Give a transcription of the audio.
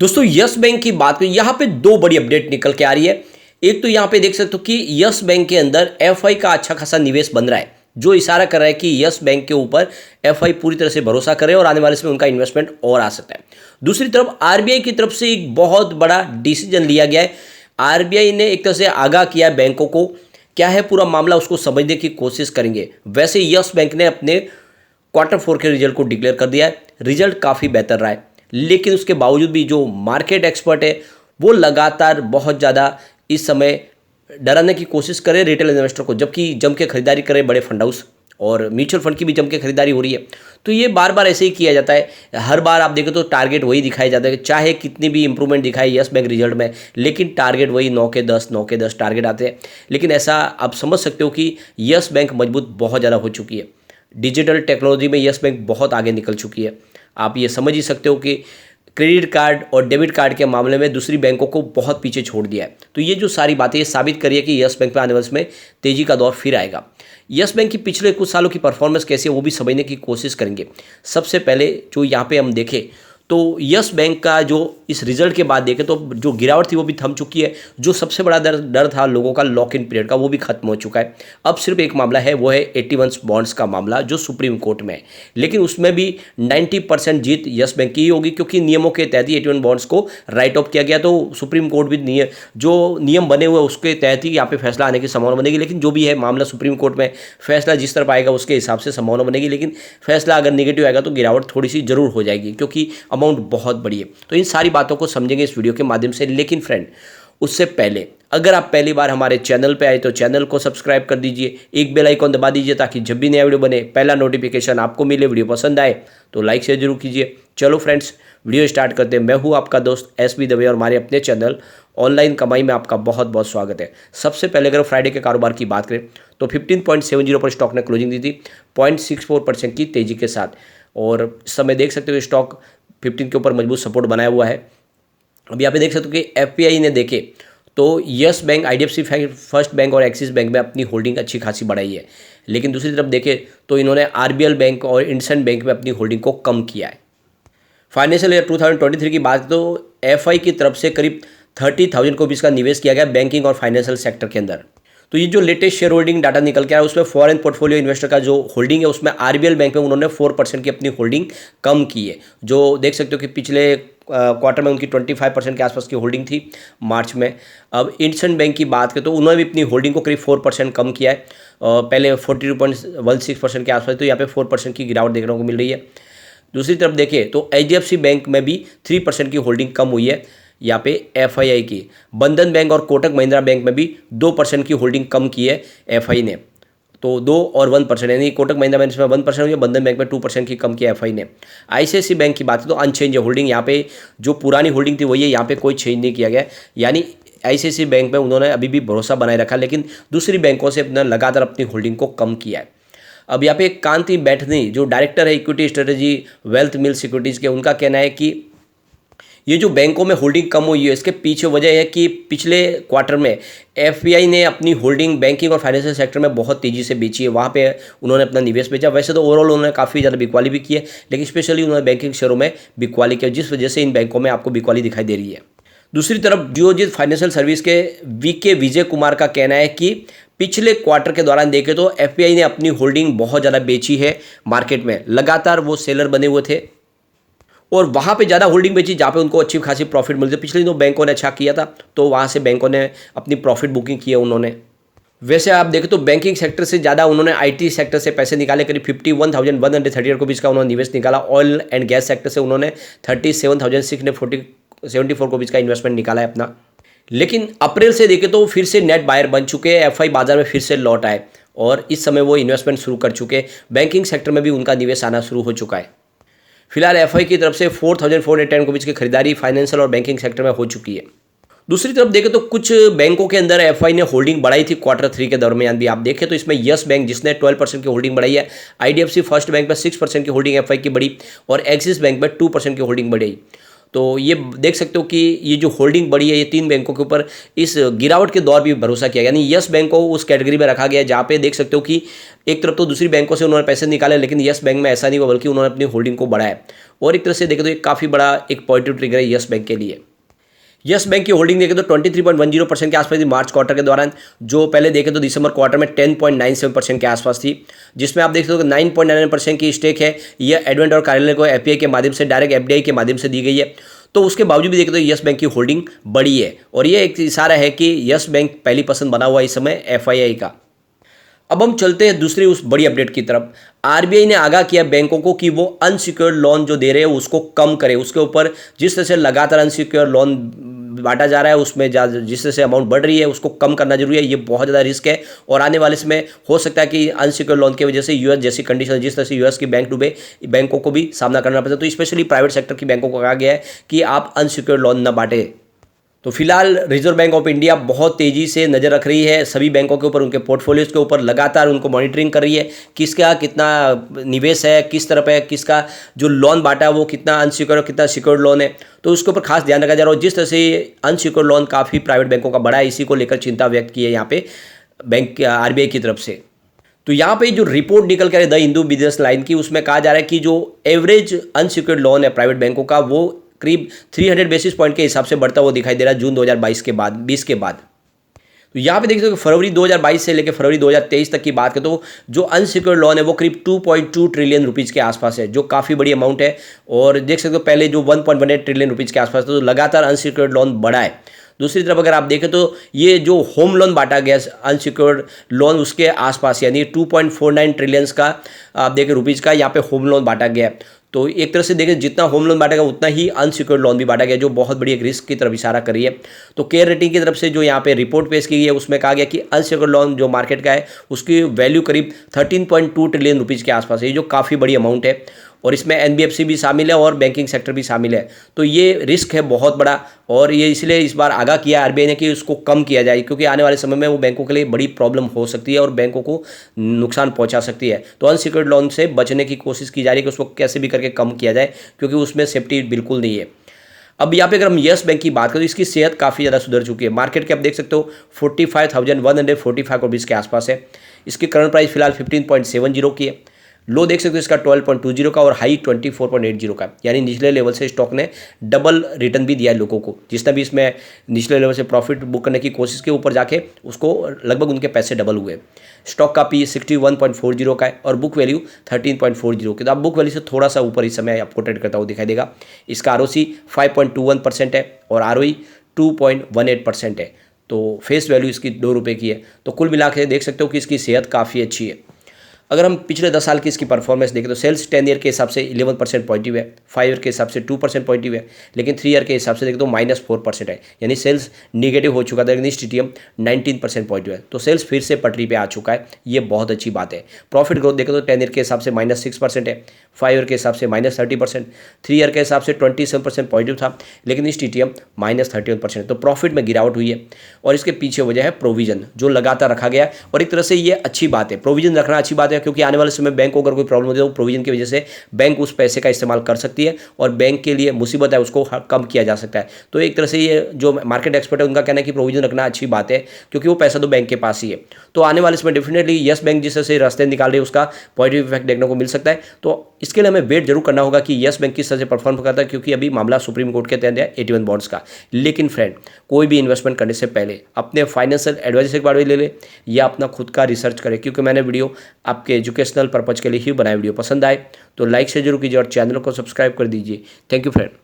दोस्तों yes bank की बात करें, यहाँ पे दो बड़ी अपडेट निकल के आ रही है। एक तो यहाँ पे देख सकते हो कि यस बैंक के अंदर एफआई का अच्छा खासा निवेश बन रहा है, जो इशारा कर रहा है कि यस बैंक के ऊपर एफआई पूरी तरह से भरोसा करे और आने वाले समय उनका इन्वेस्टमेंट और आ सकता है। दूसरी तरफ आरबीआई की तरफ से एक बहुत बड़ा डिसीजन लिया गया है। आरबीआई ने एक तरह से आगाह किया है बैंकों को, क्या है पूरा मामला उसको समझने की कोशिश करेंगे। वैसे यस बैंक ने अपने क्वार्टर 4 के रिजल्ट को डिक्लेयर कर दिया है। रिजल्ट काफ़ी बेहतर रहा है, लेकिन उसके बावजूद भी जो मार्केट एक्सपर्ट है वो लगातार बहुत ज़्यादा इस समय डराने की कोशिश करे रिटेल इन्वेस्टर को, जबकि जम के खरीदारी करे बड़े फंड हाउस और म्यूचुअल फंड की भी जम के खरीदारी हो रही है। तो ये बार बार ऐसे ही किया जाता है। हर बार आप देखें तो टारगेट वही दिखाया जाता है, चाहे कितनी भी इंप्रूवमेंट दिखाए यस बैंक रिजल्ट में, लेकिन टारगेट वही 9 के 10 9 के 10 टारगेट आते हैं। लेकिन ऐसा आप समझ सकते हो कि यस बैंक मजबूत बहुत ज़्यादा हो चुकी है। डिजिटल टेक्नोलॉजी में यस बैंक बहुत आगे निकल चुकी है। आप ये समझ ही सकते हो कि क्रेडिट कार्ड और डेबिट कार्ड के मामले में दूसरी बैंकों को बहुत पीछे छोड़ दिया है। तो ये जो सारी बातें ये साबित करिए कि यस बैंक पे आने वाले में तेजी का दौर फिर आएगा। यस बैंक की पिछले कुछ सालों की परफॉर्मेंस कैसी है वो भी समझने की कोशिश करेंगे। सबसे पहले जो यहाँ पे हम देखें तो यस बैंक का जो इस रिजल्ट के बाद देखें तो जो गिरावट थी वो भी थम चुकी है। जो सबसे बड़ा डर था लोगों का लॉक इन पीरियड का, वो भी खत्म हो चुका है। अब सिर्फ एक मामला है, वो है 81 बॉन्ड्स का मामला जो सुप्रीम कोर्ट में है। लेकिन उसमें भी 90% जीत यस बैंक की ही होगी, क्योंकि नियमों के तहत ही 81 बॉन्ड्स को राइट ऑफ किया गया। तो सुप्रीम कोर्ट भी जो नियम बने हुए उसके तहत ही यहाँ पे फैसला आने की संभावना बनेगी। लेकिन जो भी है मामला सुप्रीम कोर्ट में, फैसला जिस तरफ आएगा उसके हिसाब से संभावना बनेगी। लेकिन फैसला अगर निगेटिव आएगा तो गिरावट थोड़ी सी जरूर हो जाएगी, क्योंकि अमाउंट बहुत बड़ी है। तो इन सारी बातों को समझेंगे इस वीडियो के माध्यम से। लेकिन फ्रेंड, उससे पहले अगर आप पहली बार हमारे चैनल पे आए तो चैनल को सब्सक्राइब कर दीजिए, एक बेल आइकॉन दबा दीजिए ताकि जब भी नया वीडियो बने पहला नोटिफिकेशन आपको मिले। वीडियो पसंद आए तो लाइक शेयर जरूर कीजिए। चलो फ्रेंड्स, वीडियो स्टार्ट करते हैं। मैं हूं आपका दोस्त एसबी दवे और हमारे अपने चैनल ऑनलाइन कमाई में आपका बहुत बहुत स्वागत है। सबसे पहले अगर फ्राइडे के कारोबार की बात करें तो 15.70 पर स्टॉक ने क्लोजिंग दी थी 0.64% की तेजी के साथ। और इस समय देख सकते हो स्टॉक 15 के ऊपर मजबूत सपोर्ट बनाया हुआ है। अब यहाँ पे देख सकते हो कि एफपीआई ने देखे तो yes bank, IDFC first bank और एक्सिस बैंक में अपनी होल्डिंग अच्छी खासी बढ़ाई है। लेकिन दूसरी तरफ देखे तो इन्होंने आरबीएल बैंक और इंडसइंड बैंक में अपनी होल्डिंग को कम किया है। फाइनेंशियल ईयर 2023 की बात तो एफआई की तरफ से करीब 30,000 करोड़ का निवेश किया गया बैंकिंग और फाइनेंशियल सेक्टर के अंदर। तो ये जो लेटेस्ट शेयर होल्डिंग डाटा निकल के आया उसमें फॉरेन पोर्टफोलियो इन्वेस्टर का जो होल्डिंग है उसमें आरबीएल बैंक में उन्होंने 4% की अपनी होल्डिंग कम की है। जो देख सकते हो कि पिछले क्वार्टर में उनकी 25% के आसपास की होल्डिंग थी मार्च में। अब इंडसइंड बैंक की बात करें तो उन्होंने भी अपनी होल्डिंग को करीब 4% कम किया है। पहले 42.16% के आसपास, तो यहाँ पे 4% की गिरावट देखने को मिल रही है। दूसरी तरफ देखें तो एचडीएफसी बैंक में भी 3% की होल्डिंग कम हुई है यहाँ पे एफआईआई की। बंधन बैंक और कोटक महिंद्रा बैंक में भी 2% की होल्डिंग कम की है एफआई ने। तो 2 और 1%, यानी कोटक महिंद्रा बैंक में 1% हुई है, बंधन बैंक में 2% की कम किया एफआई ने। आईसीआईसीआई बैंक की बात है तो अनचेंज है होल्डिंग, यहाँ पे जो पुरानी होल्डिंग थी वही है, यहाँ पे कोई चेंज नहीं किया गया। यानी आईसीआईसीआई बैंक में उन्होंने अभी भी भरोसा बनाए रखा, लेकिन दूसरी बैंकों से अपना लगातार अपनी होल्डिंग को कम किया है। अब यहाँ पे कांति बैठनी जो डायरेक्टर है इक्विटी स्ट्रेटेजी वेल्थ मिल सिक्योरिटीज़ के, उनका कहना है कि ये जो बैंकों में होल्डिंग कम हुई है इसके पीछे वजह है कि पिछले क्वार्टर में एफपीआई ने अपनी होल्डिंग बैंकिंग और फाइनेंशियल सेक्टर में बहुत तेज़ी से बेची है। वहाँ पे उन्होंने अपना निवेश बेचा। वैसे तो ओवरऑल उन्होंने काफ़ी ज़्यादा बिकवाली भी की है, लेकिन स्पेशली उन्होंने बैंकिंग शेयरों में बिकवाली की, जिस वजह से इन बैंकों में आपको बिकवाली दिखाई दे रही है। दूसरी तरफ जियोजित फाइनेंशियल सर्विस के वीके विजय कुमार का कहना है कि पिछले क्वार्टर के दौरान देखें तो एफपीआई ने अपनी होल्डिंग बहुत ज़्यादा बेची है मार्केट में। लगातार वो सेलर बने हुए थे और वहाँ पे ज़्यादा होल्डिंग बेची जहाँ पे उनको अच्छी खासी प्रॉफिट मिलती है। पिछले दिनों बैंकों ने अच्छा किया था तो वहाँ से बैंकों ने अपनी प्रॉफिट बुकिंग की है उन्होंने। वैसे आप देखें तो बैंकिंग सेक्टर से ज़्यादा उन्होंने आईटी सेक्टर से पैसे निकाले, करीब 51,138 करोड़ का उन्होंने निवेश निकाला। ऑयल एंड गैस सेक्टर से उन्होंने 37,674 करोड़ का इन्वेस्टमेंट निकाला है अपना। लेकिन अप्रैल से देखें तो फिर से नेट बायर बन चुके हैं, एफआई बाजार में फिर से लौट आए और इस समय वो इन्वेस्टमेंट शुरू कर चुके हैं। बैंकिंग सेक्टर में भी उनका निवेश आना शुरू हो चुका है। फिलहाल एफआई की तरफ से 4,410 करोड़ की खरीदारी फाइनेंशियल और बैंकिंग सेक्टर में हो चुकी है। दूसरी तरफ देखें तो कुछ बैंकों के अंदर एफआई ने होल्डिंग बढ़ाई थी क्वार्टर 3 के दरमियान भी। आप देखें तो इसमें यस बैंक जिसने 12% की होल्डिंग बढ़ाई है, आईडीएफसी फर्स्ट बैंक में 6% की होल्डिंग एफआई की बढ़ी और एक्सिस बैंक में 2% की होल्डिंग बढ़ी। तो ये देख सकते हो कि ये जो होल्डिंग बढ़ी है ये 3 बैंकों के ऊपर इस गिरावट के दौर भी भरोसा किया, यानी यस बैंक को उस कैटेगरी में रखा गया है जहाँ पे देख सकते हो कि एक तरफ तो दूसरी बैंकों से उन्होंने पैसे निकाले, लेकिन यस बैंक में ऐसा नहीं हुआ, बल्कि उन्होंने अपनी होल्डिंग को बढ़ाया। और एक तरह से देखें तो एक काफ़ी बड़ा एक पॉजिटिव ट्रिगर है यस बैंक के लिए। यस बैंक की होल्डिंग देखें तो 23.10% के आसपास थी मार्च क्वार्टर के दौरान, जो पहले देखें तो दिसंबर क्वार्टर में 10.97% के आसपास थी, जिसमें आप देख सकते हो 9.99% की स्टेक है यह एडवेंट और कार्यालय को एफपीआई के माध्यम से, डायरेक्ट एफडीआई के माध्यम से दी गई है। तो उसके बावजूद भी देखें तो यस बैंक की होल्डिंग बड़ी है, और ये एक इशारा है कि यस बैंक पहली पसंद बना हुआ इस समय एफआईआई का। अब हम चलते हैं दूसरी उस बड़ी अपडेट की तरफ। आरबीआई ने आगाह किया बैंकों को कि वो अनसिक्योर्ड लोन जो दे रहे हैं उसको कम करें। उसके ऊपर जिस तरह से लगातार अनसिक्योर्ड लोन बांटा जा रहा है, उसमें जिस तरह से अमाउंट बढ़ रही है उसको कम करना जरूरी है। ये बहुत ज़्यादा रिस्क है, और आने वाले समय हो सकता है कि अनसिक्योर्ड लोन की वजह से यूएस जैसी कंडीशन, जिस तरह से यूएस की बैंक डूबे, बैंकों को भी सामना करना पड़ता है। तो स्पेशली प्राइवेट सेक्टर की बैंकों को कहा गया है कि आप अनसिक्योर्ड लोन न बांटें। तो फिलहाल रिजर्व बैंक ऑफ इंडिया बहुत तेज़ी से नज़र रख रही है सभी बैंकों के ऊपर, उनके पोर्टफोलियोज के ऊपर, लगातार उनको मॉनिटरिंग कर रही है किसका कितना निवेश है, किस तरफ है, किसका जो लोन बांटा है वो कितना अनसिक्योर्ड और कितना सिक्योर्ड लोन है। तो उसके ऊपर खास ध्यान रखा जा रहा है। और जिस तरह से अनसिक्योर्ड लोन काफ़ी प्राइवेट बैंकों का बढ़ा है, इसी को लेकर चिंता व्यक्त की है यहाँ पे बैंक आरबीआई की तरफ से। तो यहाँ पे जो रिपोर्ट निकल कर द हिंदू बिजनेस लाइन की, उसमें कहा जा रहा है कि जो एवरेज अनसिक्योर्ड लोन है प्राइवेट बैंकों का वो करीब 300 बेसिस पॉइंट के हिसाब से बढ़ता हुआ दिखाई दे रहा है जून 2022 के बाद 20 के बाद। तो यहाँ पे देख सकते हो फरवरी 2022 से लेकर फरवरी 2023 तक की बात करें तो जो अनसिक्योर्ड लोन है वो करीब 2.2 ट्रिलियन रुपीज़ के आसपास है, जो काफ़ी बड़ी अमाउंट है। और देख सकते हो पहले जो 1.18 ट्रिलियन रुपीज़ के आसपास था, तो लगातार अनसिक्योर्ड लोन बढ़ा है। दूसरी तरफ अगर आप देखें तो ये जो होम लोन बांटा गया अनसिक्योर्ड लोन उसके आसपास, यानी 2.49 ट्रिलियंस का आप देखें रुपीज़ का यहाँ पे होम लोन बांटा गया है। तो एक तरह से देखें जितना होम लोन बांटा गया उतना ही अनसिक्योर्ड लोन भी बांटा गया, जो बहुत बड़ी एक रिस्क की तरफ इशारा कर रही है। तो केयर रेटिंग की तरफ से जो यहाँ पे रिपोर्ट पेश की गई है उसमें कहा गया कि अनसिक्योर्ड लोन जो मार्केट का है उसकी वैल्यू करीब 13.2 ट्रिलियन रुपीज़ के आसपास है, जो काफ़ी बड़ी अमाउंट है। और इसमें एनबीएफसी भी शामिल है और बैंकिंग सेक्टर भी शामिल है। तो ये रिस्क है बहुत बड़ा, और ये इसलिए इस बार आगाह किया आरबीआई ने कि उसको कम किया जाए, क्योंकि आने वाले समय में वो बैंकों के लिए बड़ी प्रॉब्लम हो सकती है और बैंकों को नुकसान पहुंचा सकती है। तो अनसिक्योर्ड लोन से बचने की कोशिश की जा रही है कि उसको कैसे भी करके कम किया जाए, क्योंकि उसमें सेफ्टी बिल्कुल नहीं है। अब यहाँ पे अगर हम यस बैंक की बात करें तो इसकी सेहत काफ़ी ज़्यादा सुधर चुकी है। मार्केट कैप देख सकते हो 45,145 रुपीज़ के आसपास है। इसकी करंट प्राइस फिलहाल 15.70 की है। लो देख सकते हो इसका 12.20 का और हाई 24.80 का, यानी निचले लेवल से स्टॉक ने डबल रिटर्न भी दिया है लोगों को। जिसने भी इसमें निचले लेवल से प्रॉफिट बुक करने की कोशिश की, ऊपर जाके उसको लगभग उनके पैसे डबल हुए। स्टॉक का पी 61.40 का है और बुक वैल्यू 13.40 की। तो आप बुक वैल्यू से थोड़ा सा ऊपर इस समय आपको ट्रेड करता हुआ दिखाई देगा। इसका आरओसी 5.21% है और आरओई 2.18% है। तो फेस वैल्यू इसकी 2 रुपये की है। तो कुल मिला के देख सकते हो कि इसकी सेहत काफ़ी अच्छी है। अगर हम पिछले 10 साल की इसकी परफॉर्मेंस देखें तो सेल्स 10 ईयर के हिसाब से 11% पॉजिटिव है, 5 ईयर के हिसाब से 2% पॉजिटिव है, लेकिन 3 ईयर के हिसाब से देखें तो -4% है, यानी सेल्स निगेटिव हो चुका था, लेकिन टीटीएम 19% पॉजिटिव है। तो सेल्स फिर से पटरी पे आ चुका है, ये बहुत अच्छी बात है। प्रॉफिट ग्रोथ देखें तो 10 ईयर के हिसाब से -6% है, 5 ईयर के हिसाब से -30%, 3 ईयर के हिसाब से 27% पॉजिटिव था, लेकिन इस टीटीएम -31%। तो प्रॉफिट में गिरावट हुई है, और इसके पीछे वजह है प्रोविजन जो लगातार रखा गया। और एक तरह से ये अच्छी बात है, प्रोविजन रखना अच्छी बात है, क्योंकि आने वाले समय बैंक को अगर कोई प्रॉब्लम होती है तो प्रोविजन की वजह से बैंक उस पैसे का इस्तेमाल कर सकती है, और बैंक के लिए मुसीबत है उसको कम किया जा सकता है। तो एक तरह से ये जो मार्केट एक्सपर्ट है उनका कहना है कि प्रोविजन रखना अच्छी बात है, क्योंकि वो पैसा तो बैंक के पास ही है। तो आने वाले समय डेफिनेटली यस बैंक जिस तरह से रास्ते निकाल रही है उसका पॉजिटिव इफेक्ट देखने को मिल सकता है। तो इसके लिए हमें वेट जरूर करना होगा कि यस बैंक किस तरह से परफॉर्म करता है, क्योंकि अभी मामला सुप्रीम कोर्ट के तहत है 81 बॉन्ड्स का। लेकिन फ्रेंड, कोई भी इन्वेस्टमेंट करने से पहले अपने फाइनेंशियल एडवाइजर के बारे में ले ले या अपना खुद का रिसर्च करें, क्योंकि मैंने वीडियो आपके एजुकेशनल पर्पज के लिए ही बनाया। वीडियो पसंद आए तो लाइक से जरूर कीजिए और चैनल को सब्सक्राइब कर दीजिए। Thank you friend.